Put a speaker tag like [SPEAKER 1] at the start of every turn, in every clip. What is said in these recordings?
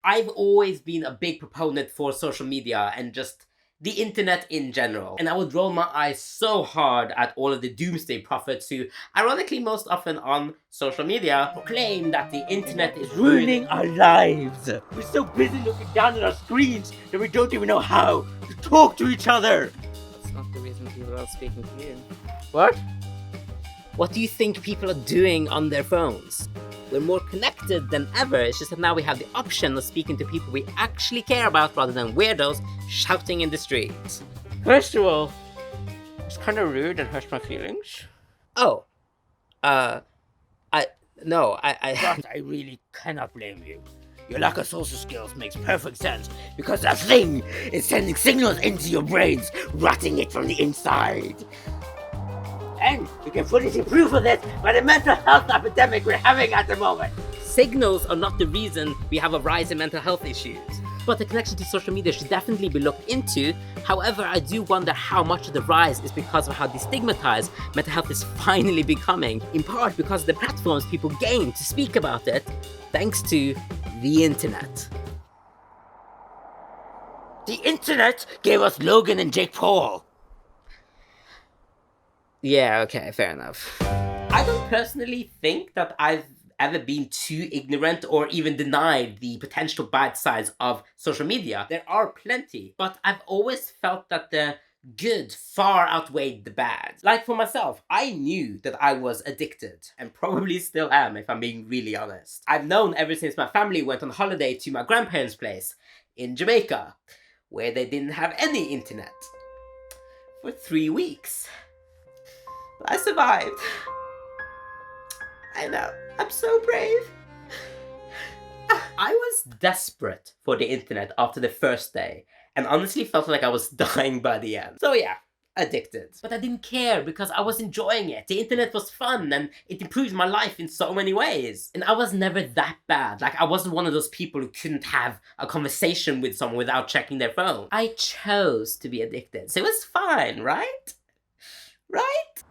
[SPEAKER 1] I've always been a big proponent for social media and just the internet in general. And I would roll my eyes so hard at all of the doomsday prophets who, ironically most often on social media, proclaim that the internet is ruining
[SPEAKER 2] our lives. We're so busy looking down at our screens that we don't even know how to talk to each other.
[SPEAKER 1] That's not the reason people are speaking to you.
[SPEAKER 2] What?
[SPEAKER 1] What do you think people are doing on their phones? We're more connected than ever. It's just that now we have the option of speaking to people we actually care about rather than weirdos shouting in the streets.
[SPEAKER 2] First of all, it's kind of rude and hurts my feelings.
[SPEAKER 1] Oh. But I
[SPEAKER 2] really cannot blame you. Your lack of social skills makes perfect sense because that thing is sending signals into your brains, rotting it from the inside. And you can fully see proof of this by the mental health epidemic we're having at the moment.
[SPEAKER 1] Signals are not the reason we have a rise in mental health issues. But the connection to social media should definitely be looked into. However, I do wonder how much of the rise is because of how destigmatized mental health is finally becoming, in part because of the platforms people gain to speak about it, thanks to the internet.
[SPEAKER 2] The internet gave us Logan and Jake Paul.
[SPEAKER 1] Yeah, okay, fair enough. I don't personally think that I've ever been too ignorant or even denied the potential bad sides of social media. There are plenty, but I've always felt that the good far outweighed the bad. Like for myself, I knew that I was addicted, and probably still am if I'm being really honest. I've known ever since my family went on holiday to my grandparents' place in Jamaica, where they didn't have any internet for 3 weeks. I survived. I know, I'm so brave. I was desperate for the internet after the first day, and honestly felt like I was dying by the end. So yeah, addicted. But I didn't care because I was enjoying it. The internet was fun and it improved my life in so many ways. And I was never that bad. Like, I wasn't one of those people who couldn't have a conversation with someone without checking their phone. I chose to be addicted, so it was fine, right? Right?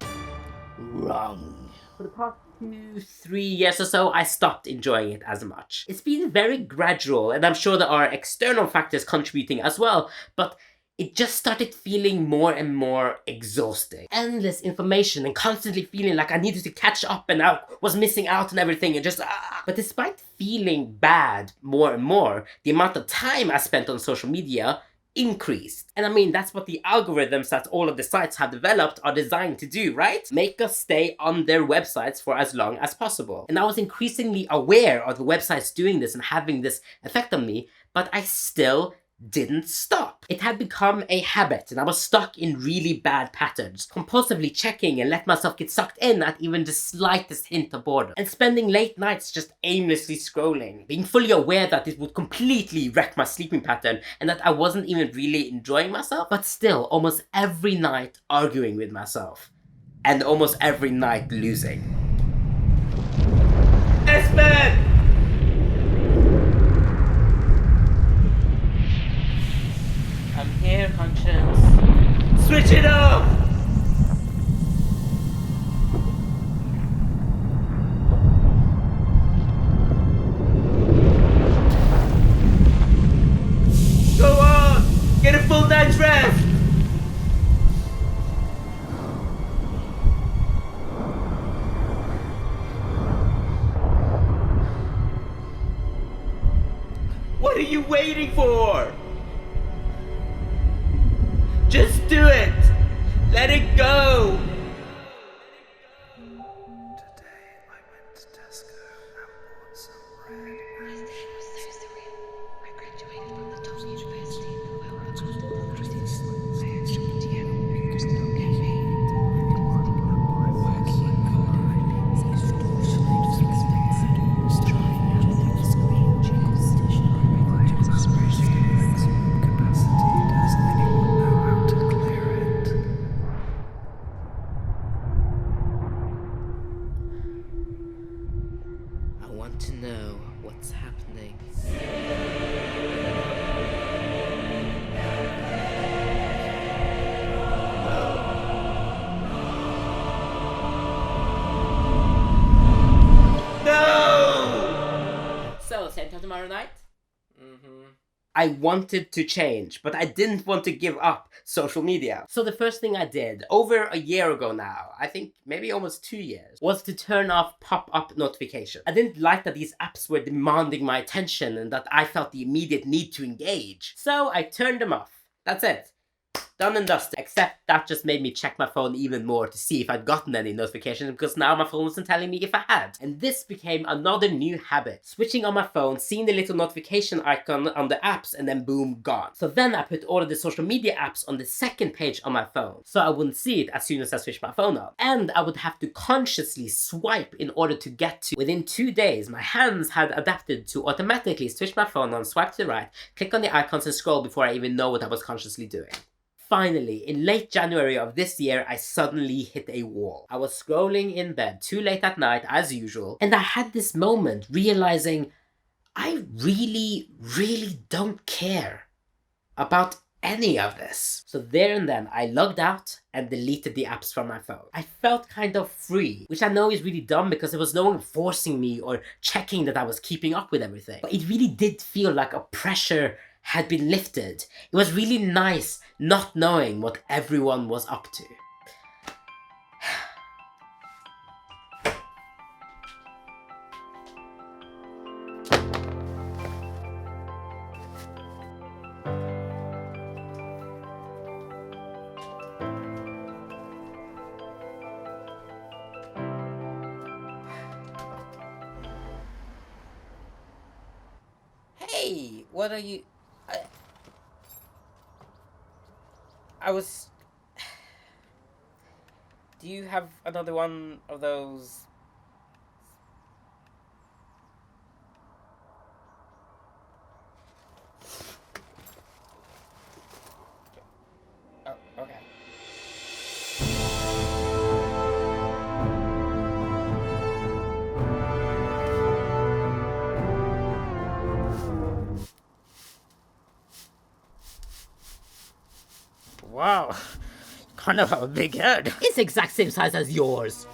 [SPEAKER 2] Wrong.
[SPEAKER 1] For the past 2-3 years or so, I stopped enjoying it as much. It's been very gradual, and I'm sure there are external factors contributing as well, but it just started feeling more and more exhausting. Endless information and constantly feeling like I needed to catch up and I was missing out on everything and just But despite feeling bad more and more, the amount of time I spent on social media increased. And I mean, that's what the algorithms that all of the sites have developed are designed to do, right? Make us stay on their websites for as long as possible. And I was increasingly aware of the websites doing this and having this effect on me, but I still didn't stop. It had become a habit and I was stuck in really bad patterns, compulsively checking and let myself get sucked in at even the slightest hint of boredom, and spending late nights just aimlessly scrolling, being fully aware that it would completely wreck my sleeping pattern and that I wasn't even really enjoying myself, but still almost every night arguing with myself and almost every night losing. Bezman! I'm here, conscience. Switch it off! Go on! Get a full night's rest! What are you waiting for? Just do it! Let it go!
[SPEAKER 3] Today I went to Tesco and bought some bread and I graduated from the top university in the world. I actually DM because they'll get me.
[SPEAKER 1] I want to know what's happening. No! So, same time tomorrow night? I wanted to change, but I didn't want to give up social media. So the first thing I did, over a year ago now, I think maybe almost 2 years, was to turn off pop-up notifications. I didn't like that these apps were demanding my attention and that I felt the immediate need to engage. So I turned them off. That's it. Done and dusted. Except that just made me check my phone even more to see if I'd gotten any notifications, because now my phone wasn't telling me if I had. And this became another new habit. Switching on my phone, seeing the little notification icon on the apps, and then boom, gone. So then I put all of the social media apps on the second page on my phone, so I wouldn't see it as soon as I switched my phone on. And I would have to consciously swipe in order to get to. Within 2 days, my hands had adapted to automatically switch my phone on, swipe to the right, click on the icons and scroll before I even know what I was consciously doing. Finally, in late January of this year, I suddenly hit a wall. I was scrolling in bed too late at night, as usual, and I had this moment realizing I really don't care about any of this. So there and then, I logged out and deleted the apps from my phone. I felt kind of free, which I know is really dumb because there was no one forcing me or checking that I was keeping up with everything. But it really did feel like a pressure had been lifted. It was really nice not knowing what everyone was up to. Hey, what are you... I was... Do you have another one of those... Oh, okay.
[SPEAKER 2] Wow, kind of have a big head.
[SPEAKER 1] It's the exact same size as yours.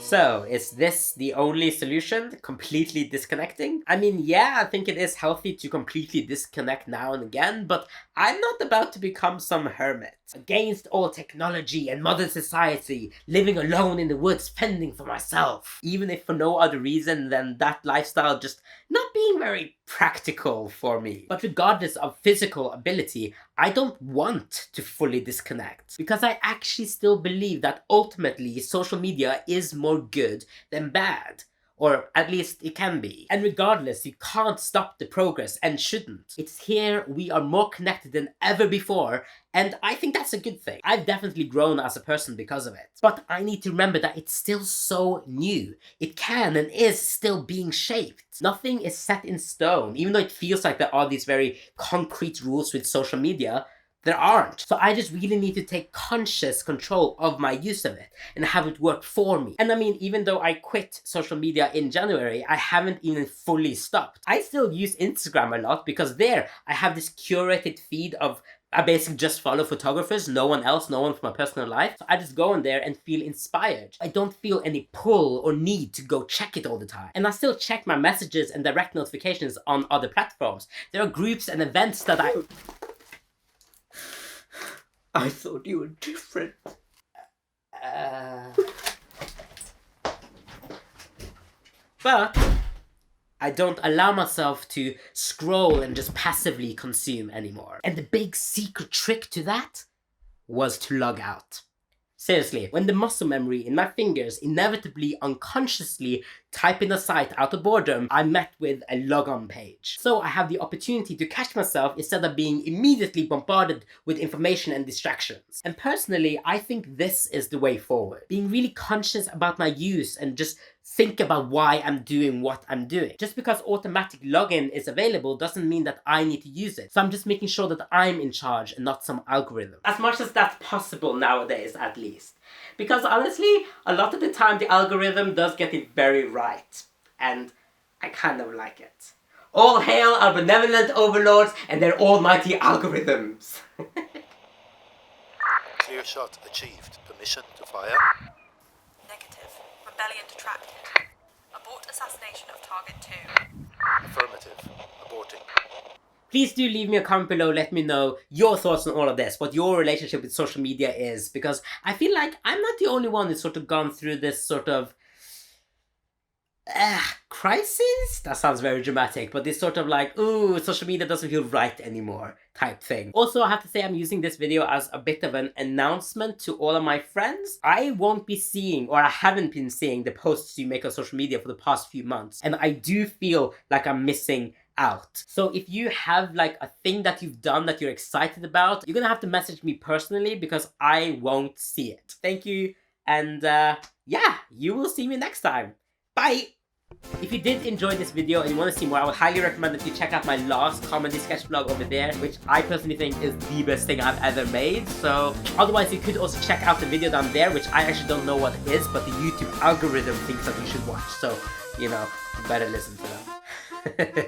[SPEAKER 1] So, is this the only solution? Completely disconnecting? I mean, yeah, I think it is healthy to completely disconnect now and again, but I'm not about to become some hermit. Against all technology and modern society, living alone in the woods, fending for myself. Even if for no other reason than that lifestyle just not being very practical for me. But regardless of physical ability, I don't want to fully disconnect. Because I actually still believe that ultimately social media is more good than bad. Or at least it can be. And regardless, you can't stop the progress and shouldn't. It's here, we are more connected than ever before, and I think that's a good thing. I've definitely grown as a person because of it. But I need to remember that it's still so new. It can and is still being shaped. Nothing is set in stone. Even though it feels like there are these very concrete rules with social media, there aren't. So I just really need to take conscious control of my use of it and have it work for me. And I mean, even though I quit social media in January, I haven't even fully stopped. I still use Instagram a lot because there I have this curated feed of, I basically just follow photographers, no one else, no one from my personal life. So I just go in there and feel inspired. I don't feel any pull or need to go check it all the time. And I still check my messages and direct notifications on other platforms. There are groups and events that
[SPEAKER 2] I thought you were different.
[SPEAKER 1] But I don't allow myself to scroll and just passively consume anymore. And the big secret trick to that was to log out. Seriously, when the muscle memory in my fingers inevitably unconsciously type in a site out of boredom, I'm met with a logon page. So I have the opportunity to catch myself instead of being immediately bombarded with information and distractions. And personally, I think this is the way forward. Being really conscious about my use and just think about why I'm doing what I'm doing. Just because automatic login is available doesn't mean that I need to use it. So I'm just making sure that I'm in charge and not some algorithm. As much as that's possible nowadays, at least. Because honestly, a lot of the time the algorithm does get it very right. And I kind of like it. All hail our benevolent overlords and their almighty algorithms.
[SPEAKER 4] Clear shot achieved. Permission to fire.
[SPEAKER 3] Negative. Rebellion detracted. Abort assassination of target 2.
[SPEAKER 4] Affirmative. Aborting.
[SPEAKER 1] Please do leave me a comment below, let me know your thoughts on all of this, what your relationship with social media is, because I feel like I'm not the only one who's sort of gone through this sort of crisis? That sounds very dramatic, but this sort of like, ooh, social media doesn't feel right anymore type thing. Also, I have to say I'm using this video as a bit of an announcement to all of my friends. I won't be seeing, or I haven't been seeing, the posts you make on social media for the past few months, and I do feel like I'm missing out. So if you have like a thing that you've done that you're excited about, you're gonna have to message me personally because I won't see it. Thank you, and yeah, you will see me next time. Bye! If you did enjoy this video and you want to see more, I would highly recommend that you check out my last comedy sketch vlog over there, which I personally think is the best thing I've ever made. So otherwise you could also check out the video down there, which I actually don't know what it is, but the YouTube algorithm thinks that you should watch. So, you know, better listen to them.